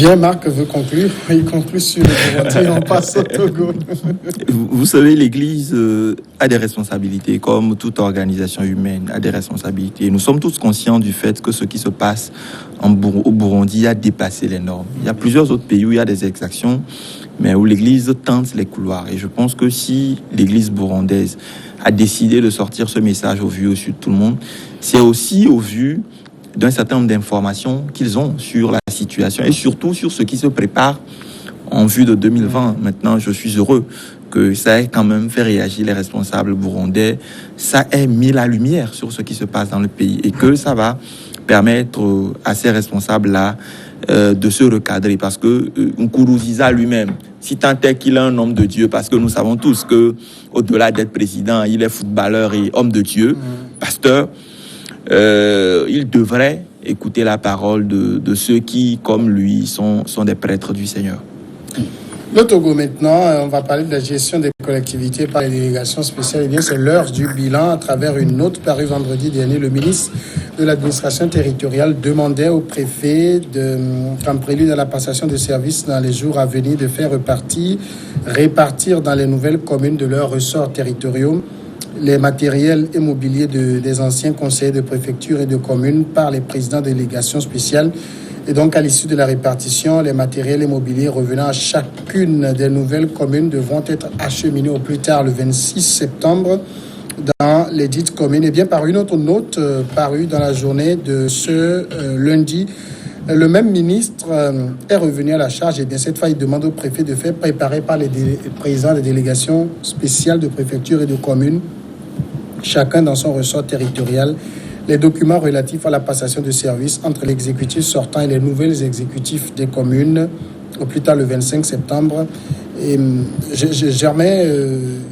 Bien, Marc veut conclure. Il conclut sur le Burundi. On passe au Togo. Vous savez, l'Église a des responsabilités, comme toute organisation humaine a des responsabilités. Nous sommes tous conscients du fait que ce qui se passe au Burundi a dépassé les normes. Il y a plusieurs autres pays où il y a des exactions, mais où l'Église tente les couloirs. Et je pense que si l'Église burundaise a décidé de sortir ce message au vu, au su de tout le monde, c'est aussi au vu d'un certain nombre d'informations qu'ils ont sur la situation et surtout sur ce qui se prépare en vue de 2020. Maintenant, je suis heureux que ça ait quand même fait réagir les responsables burundais, ça ait mis la lumière sur ce qui se passe dans le pays et que ça va permettre à ces responsables-là de se recadrer, parce que Nkurunziza lui-même, si tant est qu'il est un homme de Dieu, parce que nous savons tous que au-delà d'être président, il est footballeur et homme de Dieu, pasteur, il devrait écouter la parole de ceux qui, comme lui, sont des prêtres du Seigneur. Le Togo maintenant, on va parler de la gestion des collectivités par les délégations spéciales. Eh bien, c'est l'heure du bilan. À travers une note parue vendredi dernier, le ministre de l'administration territoriale demandait au préfet, comme prélude à la passation de services dans les jours à venir, de faire répartir dans les nouvelles communes de leurs ressorts territoriaux les matériels immobiliers des anciens conseillers de préfecture et de communes par les présidents de délégations spéciales. Et donc, à l'issue de la répartition, les matériels immobiliers revenant à chacune des nouvelles communes devront être acheminés au plus tard le 26 septembre dans les dites communes. Et bien, par une autre note parue dans la journée de ce lundi, le même ministre est revenu à la charge. Et bien, cette fois, il demande au préfet de faire préparer par les présidents des délégations spéciales de préfecture et de communes, chacun dans son ressort territorial, les documents relatifs à la passation de services entre l'exécutif sortant et les nouvelles exécutifs des communes, au plus tard le 25 septembre. Et jamais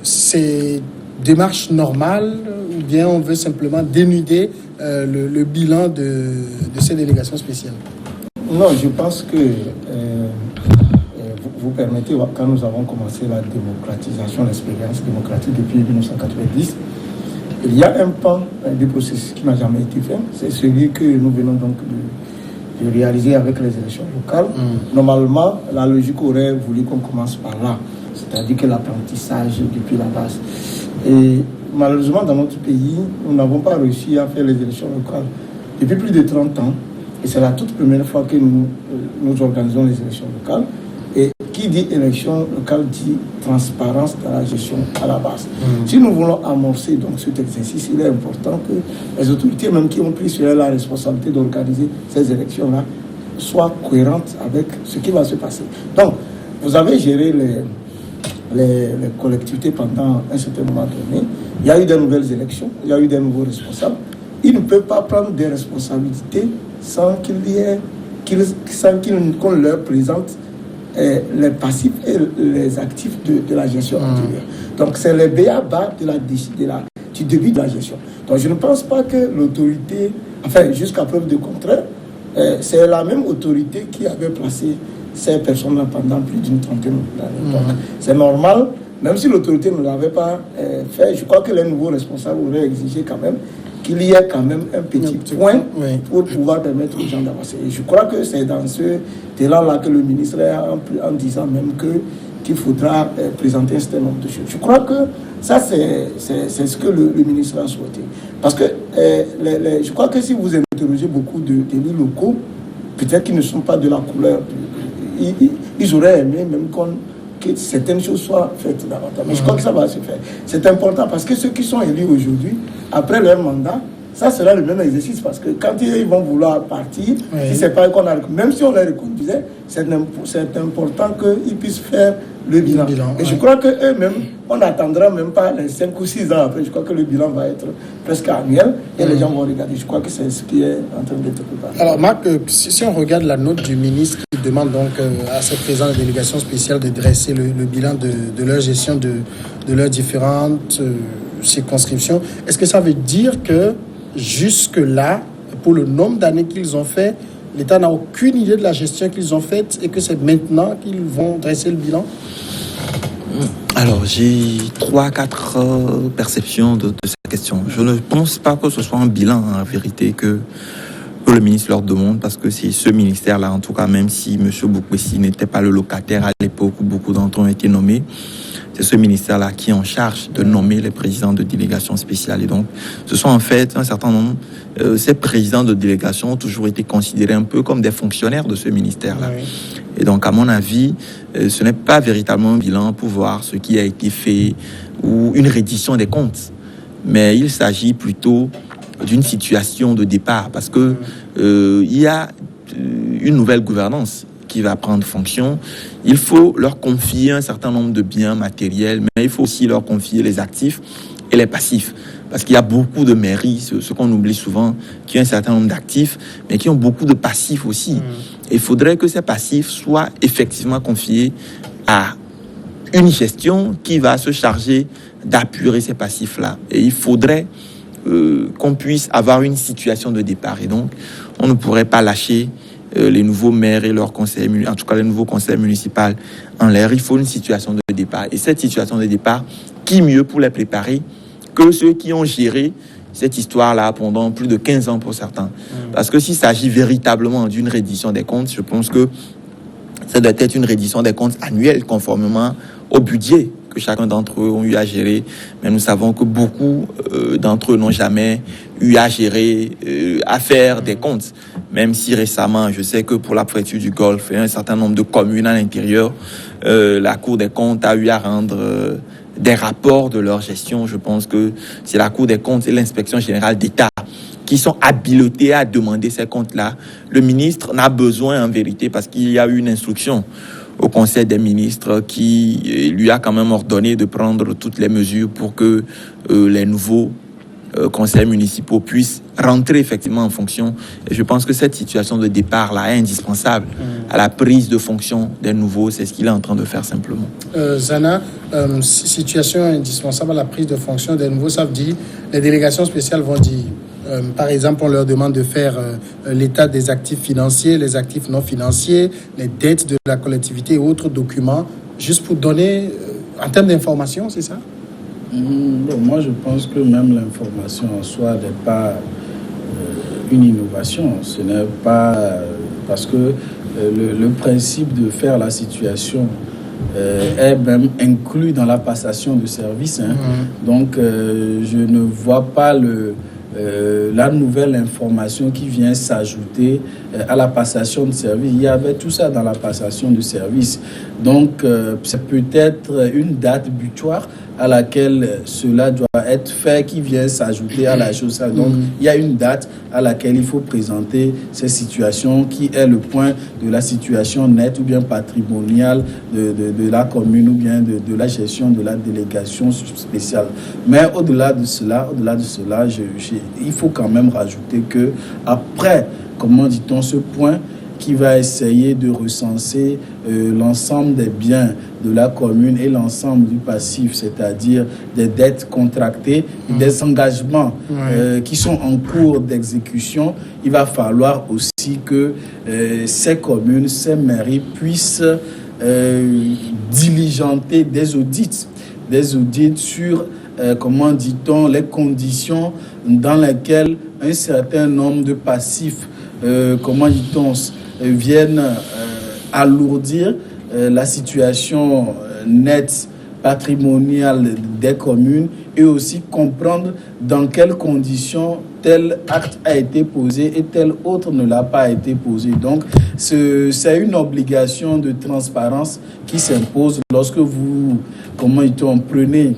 c'est démarche normale ou bien on veut simplement dénuder le bilan de ces délégations spéciales? Non, je pense que vous permettez, quand nous avons commencé la démocratisation, l'expérience démocratique depuis 1990, il y a un pan du processus qui n'a jamais été fait. C'est celui que nous venons donc de réaliser avec les élections locales. Normalement, la logique aurait voulu qu'on commence par là, c'est-à-dire que l'apprentissage depuis la base. Et malheureusement, dans notre pays, nous n'avons pas réussi à faire les élections locales depuis plus de 30 ans. Et c'est la toute première fois que nous organisons les élections locales. Et qui dit élection locale dit transparence dans la gestion à la base. Si nous voulons amorcer donc cet exercice, il est important que les autorités, même qui ont pris sur elles la responsabilité d'organiser ces élections-là, soient cohérentes avec ce qui va se passer. Donc, vous avez géré les collectivités pendant un certain moment donné. Il y a eu de nouvelles élections, il y a eu de nouveaux responsables. Ils ne peuvent pas prendre des responsabilités sans qu'on leur présente les passifs et les actifs de la gestion antérieure. Donc c'est le b.a.-ba du début de la gestion. Donc je ne pense pas que l'autorité, enfin jusqu'à preuve de contraire, c'est la même autorité qui avait placé ces personnes-là pendant plus d'une trentaine d'années. Donc c'est normal, même si l'autorité ne l'avait pas fait, je crois que les nouveaux responsables auraient exigé quand même qu'il y ait quand même un petit point pour pouvoir permettre aux gens d'avancer. Et je crois que c'est dans ce élan-là que le ministre est en disant même qu'il faudra présenter un certain nombre de choses. Je crois que ça, c'est ce que le ministre a souhaité. Parce que je crois que si vous interrogez beaucoup d'élus locaux, peut-être qu'ils ne sont pas de la couleur, ils auraient aimé même que certaines choses soient faites davantage. Mais je crois que ça va se faire. C'est important parce que ceux qui sont élus aujourd'hui, après leur mandat, ça sera le même exercice parce que quand ils vont vouloir partir, si c'est pas qu'on a, même si on les reconduisait, c'est important qu'ils puissent faire le bilan. Et je crois qu'eux-mêmes, on n'attendra même pas les 5 ou 6 ans après. Je crois que le bilan va être presque annuel et les gens vont regarder. Je crois que c'est ce qui est en train d'être préparé. Alors Marc, si on regarde la note du ministre qui demande donc à cette présente délégation spéciale de dresser le bilan de leur gestion de leurs différentes circonscriptions, est-ce que ça veut dire que jusque-là, pour le nombre d'années qu'ils ont fait, l'État n'a aucune idée de la gestion qu'ils ont faite et que c'est maintenant qu'ils vont dresser le bilan? Alors, j'ai 3-4 perceptions de cette question. Je ne pense pas que ce soit un bilan, en vérité, que que le ministre leur demande, parce que c'est ce ministère-là, en tout cas, même si M. Boukwesi n'était pas le locataire à l'époque où beaucoup d'entre eux ont été nommés, c'est ce ministère-là qui est en charge de nommer les présidents de délégations spéciales. Et donc, ce sont en fait un certain nombre, ces présidents de délégations ont toujours été considérés un peu comme des fonctionnaires de ce ministère-là. Oui. Et donc, à mon avis, ce n'est pas véritablement un bilan pour voir ce qui a été fait ou une reddition des comptes, mais il s'agit plutôt d'une situation de départ, parce que il y a une nouvelle gouvernance qui va prendre fonction. Il faut leur confier un certain nombre de biens matériels, mais il faut aussi leur confier les actifs et les passifs. Parce qu'il y a beaucoup de mairies, ce qu'on oublie souvent, qui ont un certain nombre d'actifs, mais qui ont beaucoup de passifs aussi. Et il faudrait que ces passifs soient effectivement confiés à une gestion qui va se charger d'apurer ces passifs-là. Et il faudrait qu'on puisse avoir une situation de départ. Et donc, on ne pourrait pas lâcher les nouveaux maires et leurs conseils, en tout cas les nouveaux conseils municipaux en l'air. Il faut une situation de départ. Et cette situation de départ, qui mieux pour les préparer que ceux qui ont géré cette histoire-là pendant plus de 15 ans pour certains. Parce que s'il s'agit véritablement d'une reddition des comptes, je pense que ça doit être une reddition des comptes annuelle conformément au budget que chacun d'entre eux ont eu à gérer. Mais nous savons que beaucoup d'entre eux n'ont jamais eu à gérer, à faire des comptes. Même si récemment, je sais que pour la préfecture du Golfe et un certain nombre de communes à l'intérieur, la Cour des comptes a eu à rendre des rapports de leur gestion. Je pense que c'est la Cour des comptes et l'Inspection générale d'État qui sont habilités à demander ces comptes-là. Le ministre n'a besoin en vérité, parce qu'il y a eu une instruction au Conseil des ministres qui lui a quand même ordonné de prendre toutes les mesures pour que les nouveaux conseils municipaux puissent rentrer effectivement en fonction. Et je pense que cette situation de départ-là est indispensable à la prise de fonction des nouveaux. C'est ce qu'il est en train de faire simplement. Zana, situation indispensable à la prise de fonction des nouveaux, ça veut dire les délégations spéciales vont dire, par exemple, on leur demande de faire l'état des actifs financiers, les actifs non financiers, les dettes de la collectivité et autres documents, juste pour donner, en termes d'information, c'est ça? Bon, moi, je pense que même l'information en soi n'est pas une innovation. Ce n'est pas parce que le principe de faire la situation est même inclus dans la passation de service. Donc, je ne vois pas la nouvelle information qui vient s'ajouter à la passation de service. Il y avait tout ça dans la passation de service. Donc, c'est peut-être une date butoir à laquelle cela doit être fait qui vient s'ajouter à la chose. Donc, il y a une date à laquelle il faut présenter ces situations qui est le point de la situation nette ou bien patrimoniale de la commune ou bien de la gestion de la délégation spéciale. Mais au-delà de cela, il faut quand même rajouter que après, comment dit-on, ce point qui va essayer de recenser l'ensemble des biens de la commune et l'ensemble du passif, c'est-à-dire des dettes contractées, des engagements qui sont en cours d'exécution. Il va falloir aussi que ces communes, ces mairies puissent diligenter des audits sur, comment dit-on, les conditions dans lesquelles un certain nombre de passifs, comment dit-on, viennent alourdir la situation nette patrimoniale des communes et aussi comprendre dans quelles conditions tel acte a été posé et tel autre ne l'a pas été posé. Donc, c'est une obligation de transparence qui s'impose lorsque vous, comment dit-on, prenez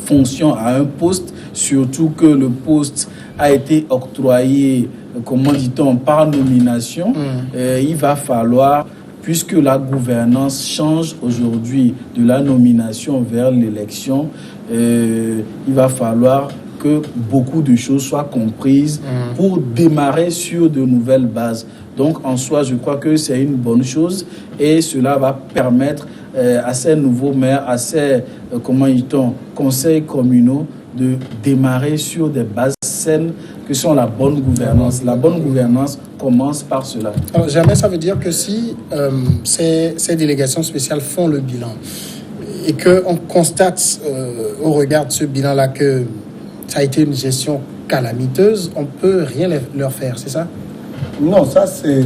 fonction à un poste, surtout que le poste a été octroyé, comment dit-on, par nomination. Il va falloir, puisque la gouvernance change aujourd'hui de la nomination vers l'élection, il va falloir que beaucoup de choses soient comprises pour démarrer sur de nouvelles bases. Donc, en soi, je crois que c'est une bonne chose et cela va permettre à ces nouveaux maires, à ces, comment dit-on, conseils communaux de démarrer sur des bases saines que sont la bonne gouvernance. La bonne gouvernance commence par cela. Alors, jamais ça veut dire que si ces délégations spéciales font le bilan et qu'on constate au regard de ce bilan-là que ça a été une gestion calamiteuse, on ne peut rien leur faire, c'est ça? Non, ça c'est...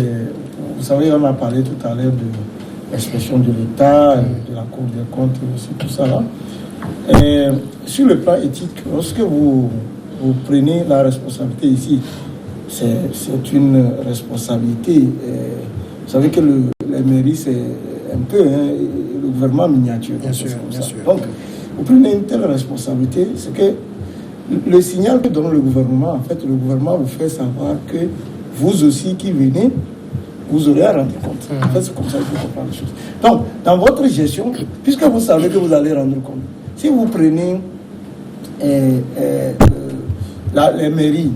Vous savez, on a parlé tout à l'heure de l'expression de l'État, de la Cour des comptes, aussi tout ça là. Et sur le plan éthique, lorsque vous prenez la responsabilité ici, c'est une responsabilité. Vous savez que les mairies, c'est un peu le gouvernement miniature. Bien sûr. Donc, vous prenez une telle responsabilité, c'est que le signal que donne le gouvernement, en fait, le gouvernement vous fait savoir que vous aussi qui venez, vous aurez à rendre compte. En fait, c'est comme ça qu'il faut comprendre les choses. Donc, dans votre gestion, puisque vous savez que vous allez rendre compte, si vous prenez les mairies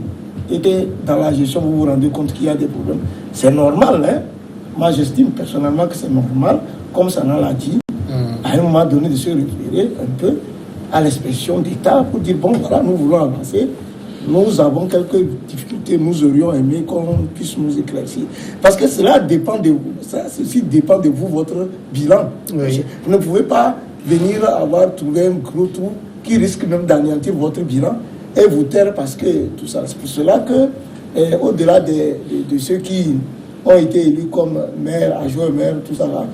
et que dans la gestion, vous vous rendez compte qu'il y a des problèmes, c'est normal, hein? Moi, j'estime personnellement que c'est normal, comme ça l'a dit, à un moment donné, de se référer un peu à l'expression d'État pour dire, bon, voilà, nous voulons avancer, nous avons quelques difficultés, nous aurions aimé qu'on puisse nous éclaircir. Parce que cela dépend de vous, ceci dépend de vous, votre bilan. Oui. Vous ne pouvez pas venir avoir trouvé un gros trou qui risque même d'anéantir votre bilan et vous taire parce que tout ça. C'est pour cela que, au-delà de ceux qui ont été élus comme maire, adjoint maire, tout ça là,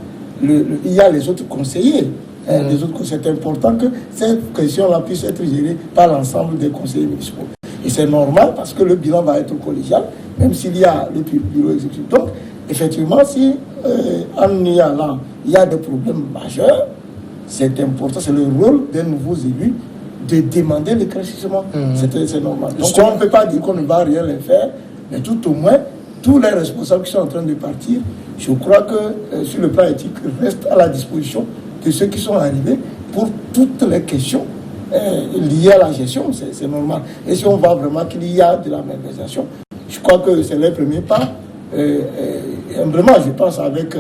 il y a les autres conseillers. Les autres conseillers. C'est important que cette question-là puisse être gérée par l'ensemble des conseillers municipaux. Et c'est normal parce que le bilan va être collégial, même s'il y a le bureau exécutif. Donc, effectivement, si en y allant, il y a des problèmes majeurs, c'est important, c'est le rôle des nouveaux élus de demander l'éclaircissement. C'est normal. Donc, on ne peut pas dire qu'on ne va rien les faire, mais tout au moins, tous les responsables qui sont en train de partir, je crois que sur le plan éthique, restent à la disposition de ceux qui sont arrivés pour toutes les questions liées à la gestion, c'est normal. Et si on voit vraiment qu'il y a de la malversation, je crois que c'est le premier pas. Vraiment, je pense avec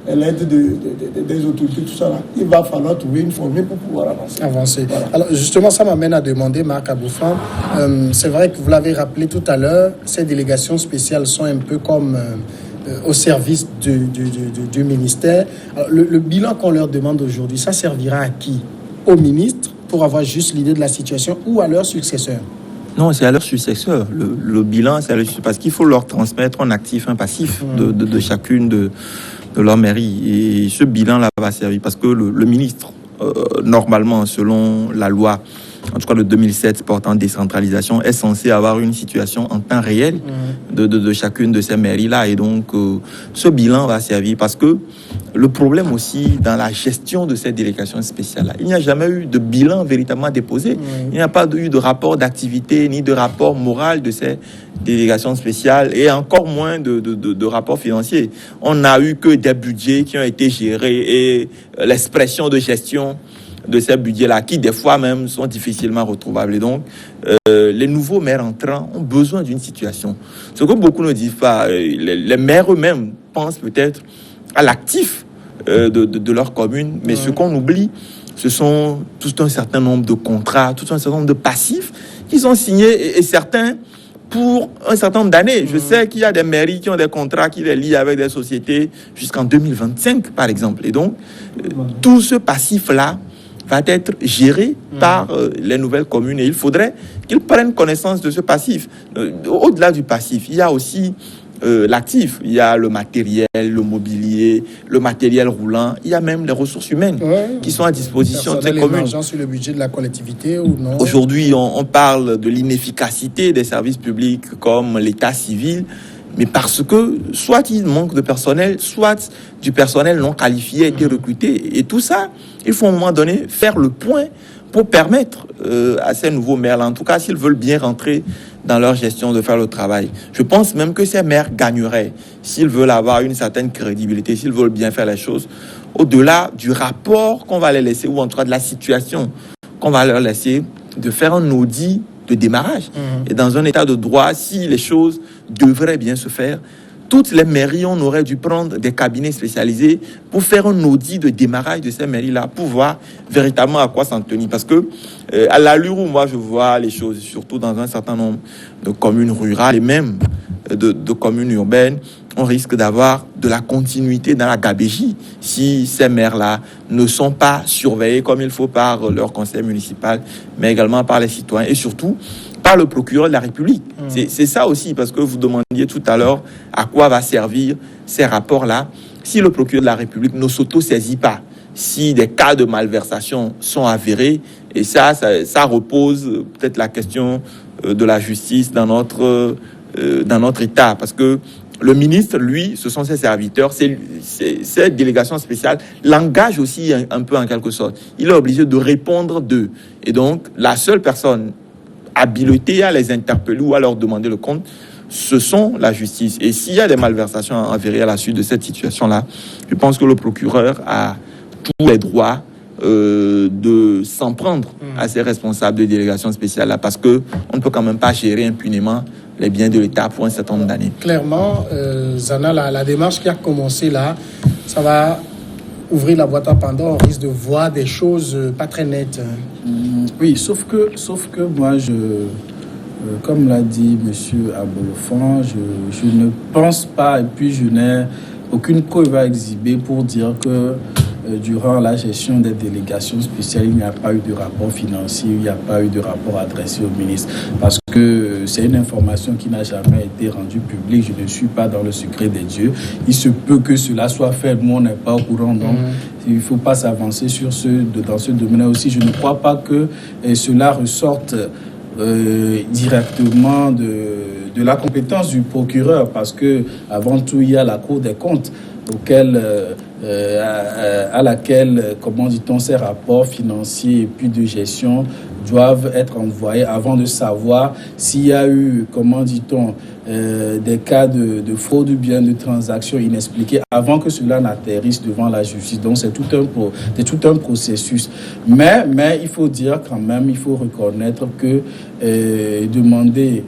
l'aide des autorités, tout ça là, il va falloir trouver une formule pour pouvoir avancer. Voilà. Alors justement, ça m'amène à demander, Marc Aboufan, c'est vrai que vous l'avez rappelé tout à l'heure, ces délégations spéciales sont un peu comme au service du ministère. Alors, le bilan qu'on leur demande aujourd'hui, ça servira à qui? Au ministre, pour avoir juste l'idée de la situation, ou à leur successeur? Non, c'est à leur successeur. Le bilan, c'est à leur successeur, parce qu'il faut leur transmettre un actif, un passif de chacune de leur mairie. Et ce bilan-là va servir parce que le ministre, normalement, selon la loi, en tout cas le 2007 portant décentralisation, est censé avoir une situation en temps réel de chacune de ces mairies-là. Et donc, ce bilan va servir parce que le problème aussi dans la gestion de cette délégation spéciale-là, il n'y a jamais eu de bilan véritablement déposé. Il n'y a pas eu de rapport d'activité ni de rapport moral de ces délégations spéciales et encore moins de rapport financier. On n'a eu que des budgets qui ont été gérés et l'expression de gestion de ces budgets-là, qui des fois même sont difficilement retrouvables. Et donc, les nouveaux maires entrants ont besoin d'une situation. Ce que beaucoup ne disent pas, les maires eux-mêmes pensent peut-être à l'actif de leur commune, mais ce qu'on oublie, ce sont tout un certain nombre de contrats, tout un certain nombre de passifs qui sont signés et certains pour un certain nombre d'années. Je sais qu'il y a des mairies qui ont des contrats qui les lient avec des sociétés jusqu'en 2025, par exemple. Et donc, tout ce passif-là va être géré par les nouvelles communes et il faudrait qu'ils prennent connaissance de ce passif. Au-delà du passif, il y a aussi l'actif, il y a le matériel, le mobilier, le matériel roulant, il y a même les ressources humaines qui sont à disposition de ces communes. Sur le budget de la collectivité ou non? Aujourd'hui, on parle de l'inefficacité des services publics comme l'état civil, mais parce que soit il manque de personnel, soit du personnel non qualifié a été recruté. Et tout ça, il faut à un moment donné faire le point pour permettre à ces nouveaux maires, en tout cas s'ils veulent bien rentrer dans leur gestion, de faire le travail. Je pense même que ces maires gagneraient s'ils veulent avoir une certaine crédibilité, s'ils veulent bien faire les choses, au-delà du rapport qu'on va les laisser, ou en tout cas de la situation qu'on va leur laisser, de faire un audit de démarrage. Et dans un état de droit, si les choses devraient bien se faire, toutes les mairies, on aurait dû prendre des cabinets spécialisés pour faire un audit de démarrage de ces mairies-là, pour voir véritablement à quoi s'en tenir. Parce que, à l'allure où moi je vois les choses, surtout dans un certain nombre de communes rurales et même de communes urbaines, on risque d'avoir de la continuité dans la gabégie si ces maires-là ne sont pas surveillés comme il faut par leur conseil municipal, mais également par les citoyens et surtout par le procureur de la République. C'est ça aussi, parce que vous demandiez tout à l'heure à quoi va servir ces rapports-là. Si le procureur de la République ne s'auto-saisit pas, si des cas de malversation sont avérés, et ça repose peut-être la question de la justice dans notre État, parce que le ministre, lui, ce sont ses serviteurs, cette délégation spéciale l'engage aussi un peu en quelque sorte. Il est obligé de répondre d'eux. Et donc, la seule personne habilitée à les interpeller ou à leur demander le compte, ce sont la justice. Et s'il y a des malversations avérées à la suite de cette situation-là, je pense que le procureur a tous les droits de s'en prendre à ces responsables de délégation spéciale là, parce que on ne peut quand même pas gérer impunément les biens de l'État pour un certain nombre d'années. Clairement, Zana, la démarche qui a commencé là, ça va ouvrir la boîte à Pandore. On risque de voir des choses pas très nettes. Oui, sauf que moi, comme l'a dit M. Abolofan, je ne pense pas, et puis je n'ai aucune preuve à exhiber pour dire que durant la gestion des délégations spéciales, il n'y a pas eu de rapport financier, il n'y a pas eu de rapport adressé au ministre. Parce que c'est une information qui n'a jamais été rendue publique. Je ne suis pas dans le secret des dieux. Il se peut que cela soit fait, mais on n'est pas au courant. Donc, il ne faut pas s'avancer dans ce domaine aussi. Je ne crois pas que cela ressorte directement de la compétence du procureur, parce que avant tout, il y a la Cour des comptes à laquelle, comment dit-on, ces rapports financiers et puis de gestion doivent être envoyés avant de savoir s'il y a eu, comment dit-on, des cas de fraude ou bien de transactions inexpliquées avant que cela n'atterrisse devant la justice. Donc c'est tout un processus. Mais il faut dire quand même, il faut reconnaître que demander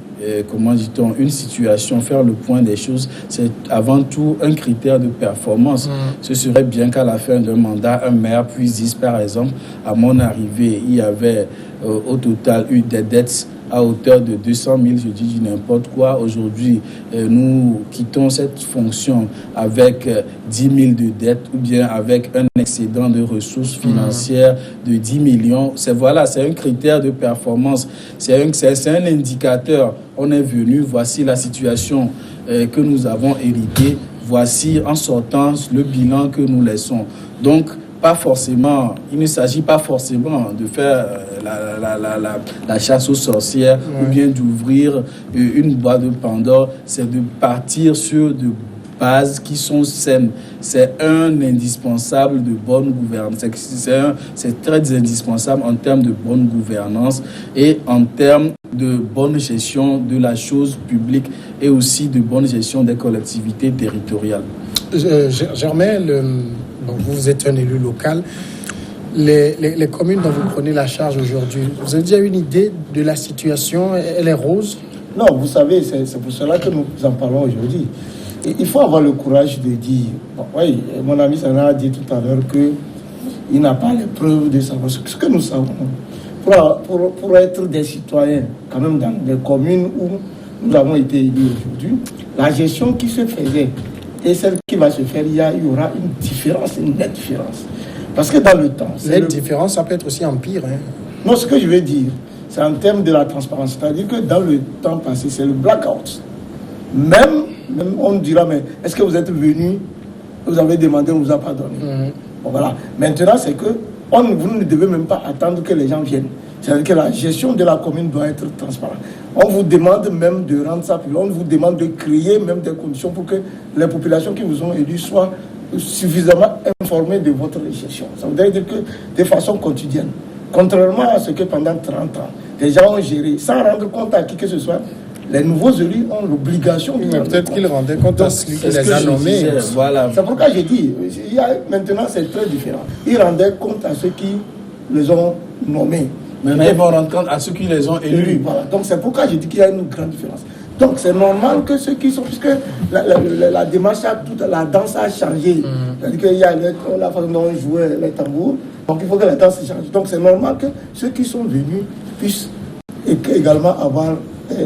comment dit-on, une situation, faire le point des choses, c'est avant tout un critère de performance. Ce serait bien qu'à la fin d'un mandat, un maire puisse dire, par exemple, à mon arrivée, il y avait au total eu des dettes à hauteur de 200 000, je dis n'importe quoi. Aujourd'hui, nous quittons cette fonction avec 10 000 de dettes ou bien avec un excédent de ressources financières de 10 millions. C'est un critère de performance. C'est un indicateur. On est venu, voici la situation que nous avons héritée. Voici en sortant le bilan que nous laissons. Donc, pas forcément, il ne s'agit pas forcément de faire la chasse aux sorcières ou bien d'ouvrir une boîte de Pandore. C'est de partir sur de bases qui sont saines. C'est un indispensable de bonne gouvernance. C'est très indispensable en termes de bonne gouvernance et en termes de bonne gestion de la chose publique et aussi de bonne gestion des collectivités territoriales. Germain, vous êtes un élu local. Les communes dont vous prenez la charge aujourd'hui, vous avez déjà une idée de la situation? Elle est rose? Non, vous savez, c'est pour cela que nous en parlons aujourd'hui. Il faut avoir le courage de dire, oui, mon ami Sana a dit tout à l'heure qu'il n'a pas les preuves de savoir ce que nous savons. Pour être des citoyens, quand même dans des communes où nous avons été élus aujourd'hui, la gestion qui se faisait et celle qui va se faire, il y aura une différence, une nette différence. Parce que dans le temps... Cette différence, ça peut être aussi empire. Non, ce que je veux dire, c'est en termes de la transparence. C'est-à-dire que dans le temps passé, c'est le blackout. Même on dira, mais est-ce que vous êtes venu, vous avez demandé, on ne vous a pas donné. Bon, voilà. Maintenant, c'est que vous ne devez même pas attendre que les gens viennent. C'est-à-dire que la gestion de la commune doit être transparente. On vous demande même de rendre ça public. On vous demande de créer même des conditions pour que les populations qui vous ont élus soient suffisamment informées de votre gestion. Ça voudrait dire que de façon quotidienne. Contrairement à ce que pendant 30 ans, les gens ont géré sans rendre compte à qui que ce soit. Les nouveaux élus ont l'obligation de... Mais peut-être qu'ils rendaient compte à celui qui les a nommés. Voilà. C'est pourquoi j'ai dit, maintenant c'est très différent. Ils rendaient compte à ceux qui les ont nommés. Maintenant ils vont rendre compte à ceux qui les ont élus. Voilà. Donc c'est pourquoi j'ai dit qu'il y a une grande différence. Donc c'est normal que ceux qui sont... Puisque la démarche, toute la danse a changé. C'est-à-dire qu'il y a la façon dont on jouait les tambours. Donc il faut que la danse change. Donc c'est normal que ceux qui sont venus puissent également avoir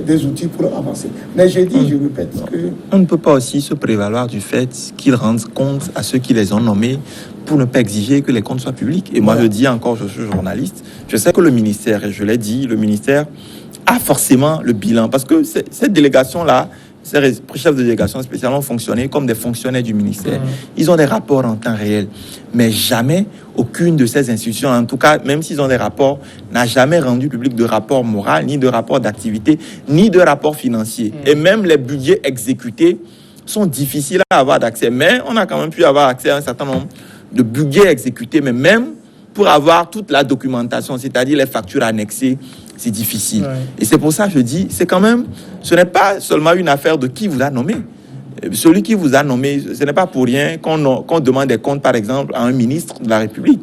des outils pour avancer. Mais je dis, je répète que... On ne peut pas aussi se prévaloir du fait qu'ils rendent compte à ceux qui les ont nommés pour ne pas exiger que les comptes soient publics. Et moi, je dis encore, je suis journaliste, je sais que le ministère, et je l'ai dit, le ministère a forcément le bilan. Parce que cette délégation-là, ces chefs de délégation spécialement fonctionné comme des fonctionnaires du ministère. Ils ont des rapports en temps réel. Mais jamais, aucune de ces institutions, en tout cas, même s'ils ont des rapports, n'a jamais rendu public de rapport moral, ni de rapport d'activité, ni de rapport financier. Et même les budgets exécutés sont difficiles à avoir d'accès. Mais on a quand même pu avoir accès à un certain nombre de budgets exécutés, mais même pour avoir toute la documentation, c'est-à-dire les factures annexées, c'est difficile. Ouais. Et c'est pour ça que je dis, c'est quand même, ce n'est pas seulement une affaire de qui vous a nommé. Celui qui vous a nommé, ce n'est pas pour rien qu'on demande des comptes, par exemple, à un ministre de la République.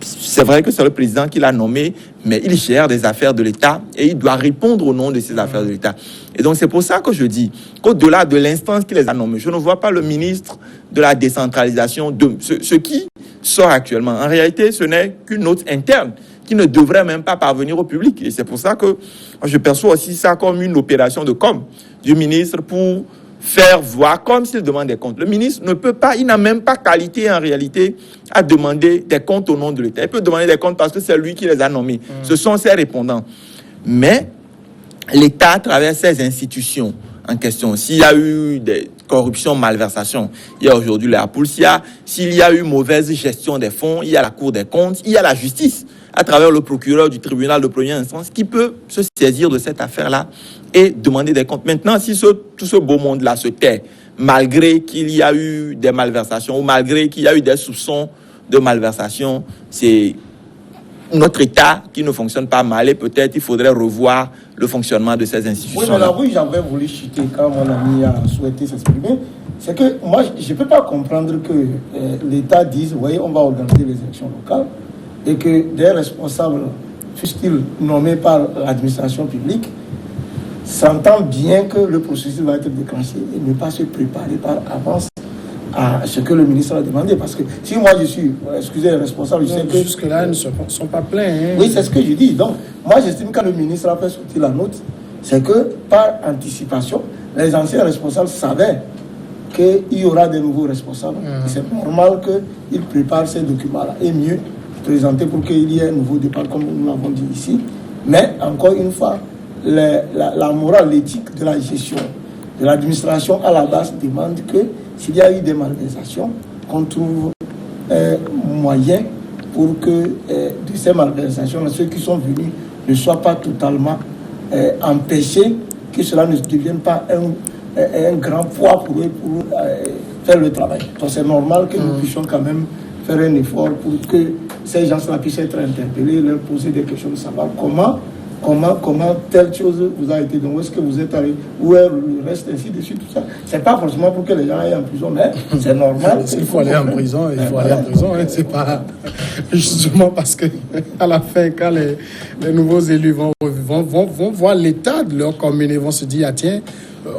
C'est vrai que c'est le président qui l'a nommé, mais il gère des affaires de l'État et il doit répondre au nom de ces affaires de l'État. Et donc, c'est pour ça que je dis qu'au-delà de l'instance qui les a nommés, je ne vois pas le ministre de la décentralisation, de ce qui sort actuellement. En réalité, ce n'est qu'une note interne qui ne devrait même pas parvenir au public. Et c'est pour ça que je perçois aussi ça comme une opération de com du ministre pour faire voir comme s'il demande des comptes. Le ministre ne peut pas, il n'a même pas qualité en réalité à demander des comptes au nom de l'État. Il peut demander des comptes parce que c'est lui qui les a nommés. Ce sont ses répondants. Mais l'État, à travers ses institutions en question, s'il y a eu des corruptions, malversations, il y a aujourd'hui la Poulsia, s'il y a eu mauvaise gestion des fonds, il y a la Cour des comptes, il y a la justice, à travers le procureur du tribunal de première instance, qui peut se saisir de cette affaire-là et demander des comptes. Maintenant, si tout ce beau monde-là se tait, malgré qu'il y a eu des malversations ou malgré qu'il y a eu des soupçons de malversation, c'est notre État qui ne fonctionne pas mal et peut-être il faudrait revoir le fonctionnement de ces institutions. Oui, mais là, oui, j'avais voulu chuter quand mon ami a souhaité s'exprimer. C'est que moi, je ne peux pas comprendre que l'État dise, oui, on va organiser les élections locales et que des responsables, fussent-ils nommés par l'administration publique, s'entendent bien que le processus va être déclenché et ne pas se préparer par avance à ce que le ministre a demandé. Parce que si moi je suis, excusez, responsable, je sais que... Jusque-là, ils ne sont pas pleins. Hein. Oui, c'est ce que je dis. Donc, moi, j'estime que le ministre a fait sortir la note, c'est que par anticipation, les anciens responsables savaient qu'il y aura de nouveaux responsables. Et c'est normal qu'ils préparent ces documents-là. Et mieux, présenter pour qu'il y ait un nouveau départ, comme nous l'avons dit ici. Mais, encore une fois, la morale, l'éthique de la gestion, de l'administration à la base demande que s'il y a eu des malversations, qu'on trouve moyen pour que de ces malversations, ceux qui sont venus ne soient pas totalement empêchés, que cela ne devienne pas un grand poids pour eux pour faire le travail. Donc c'est normal que nous puissions quand même faire un effort pour que ces gens-là puissent être interpellés, leur poser des questions de savoir comment telle chose vous a été donné, où est-ce que vous êtes allé, où est le reste, ainsi de suite, tout ça. C'est pas forcément pour que les gens aillent en prison, mais c'est normal. S'il faut aller en prison, il faut aller en prison. Hein, c'est pas justement parce que à la fin, quand les nouveaux élus vont voir l'état de leur commune et vont se dire, ah, tiens,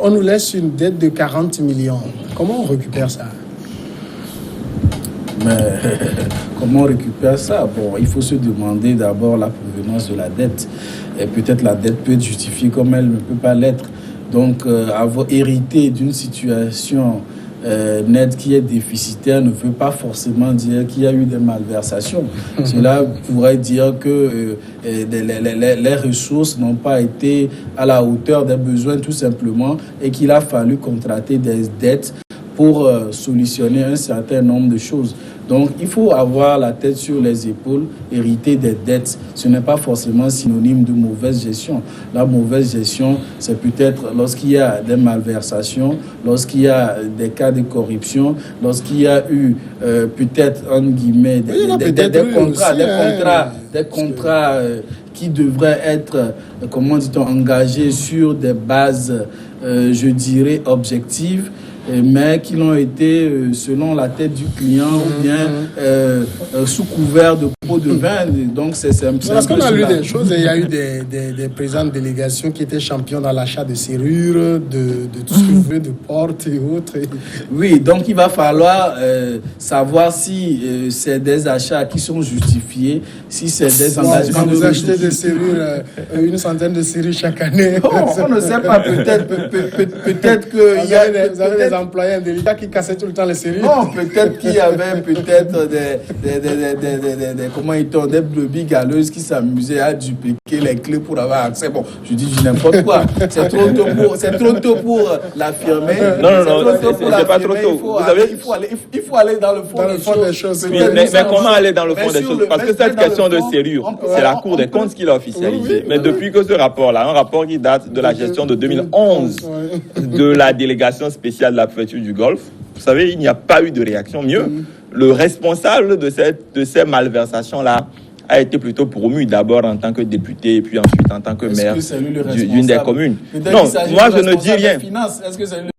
on nous laisse une dette de 40 millions. Comment on récupère ça? Mais comment on récupère ça? Bon, il faut se demander d'abord la provenance de la dette. Et peut-être la dette peut être justifiée comme elle ne peut pas l'être. Donc, avoir hérité d'une situation nette qui est déficitaire ne veut pas forcément dire qu'il y a eu des malversations. Cela pourrait dire que les ressources n'ont pas été à la hauteur des besoins tout simplement et qu'il a fallu contracter des dettes pour solutionner un certain nombre de choses. Donc, il faut avoir la tête sur les épaules, hériter des dettes. Ce n'est pas forcément synonyme de mauvaise gestion. La mauvaise gestion, c'est peut-être lorsqu'il y a des malversations, lorsqu'il y a des cas de corruption, lorsqu'il y a eu peut-être, en guillemets, des contrats qui devraient être, comment dit-on, engagés sur des bases, je dirais, objectives, mais qui l'ont été selon la tête du client ou bien sous couvert de pots de vin. Donc c'est un peu... Parce qu'on a lu des choses, il y a eu des présidents de délégation qui étaient champions dans l'achat de serrures, de tout ce que vous voulez, de portes et autres. Oui, donc il va falloir savoir si c'est des achats qui sont justifiés, si c'est des engagements... Quand vous achetez des serrures, une centaine de serrures chaque année... Oh, on ne sait pas, peut-être qu'il y a... des employés indélicats qui cassaient tout le temps les serrures. Non, peut-être qu'il y avait peut-être comment ils des brebis galeuses qui s'amusaient à dupliquer les clés pour avoir accès. Bon, je dis n'importe quoi. C'est trop tôt pour l'affirmer. Non, c'est pas trop tôt. Vous savez, il faut aller dans le fond des choses. Oui, mais comment aller dans le fond des choses? Parce que cette question de serrure, c'est la Cour des comptes qui l'a officialisé. Mais depuis que ce rapport-là, un rapport qui date de la gestion de 2011 de la délégation spéciale de la préfecture du Golfe, vous savez, il n'y a pas eu de réaction. Mieux, le responsable de ces malversations-là a été plutôt promu d'abord en tant que député et puis ensuite en tant que maire d'une des communes. Non, moi je ne dis rien.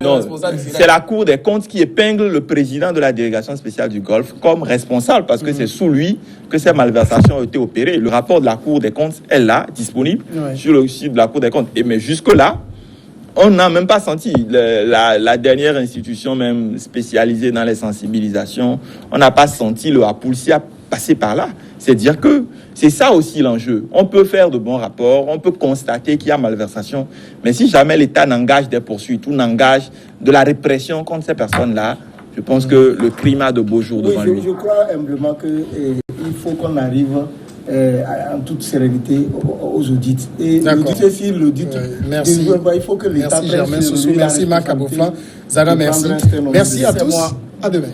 Non, c'est la Cour des comptes qui épingle le président de la délégation spéciale du Golfe comme responsable parce que c'est sous lui que ces malversations ont été opérées. Le rapport de la Cour des comptes est là, disponible sur le site de la Cour des comptes. Mais jusque-là, on n'a même pas senti la dernière institution même spécialisée dans les sensibilisations. On n'a pas senti le Apulsia passer par là. C'est dire que c'est ça aussi l'enjeu. On peut faire de bons rapports, on peut constater qu'il y a malversation, mais si jamais l'État n'engage des poursuites ou n'engage de la répression contre ces personnes-là, je pense que le crime a de beaux jours devant lui. Je crois humblement qu'il faut qu'on arrive en toute sérénité aux audits. Et l'audit, c'est l'audit. Merci. Il faut que l'État Merci Germain Soussou, merci Marc Aboflan. Zara, merci. Merci à tous. À demain.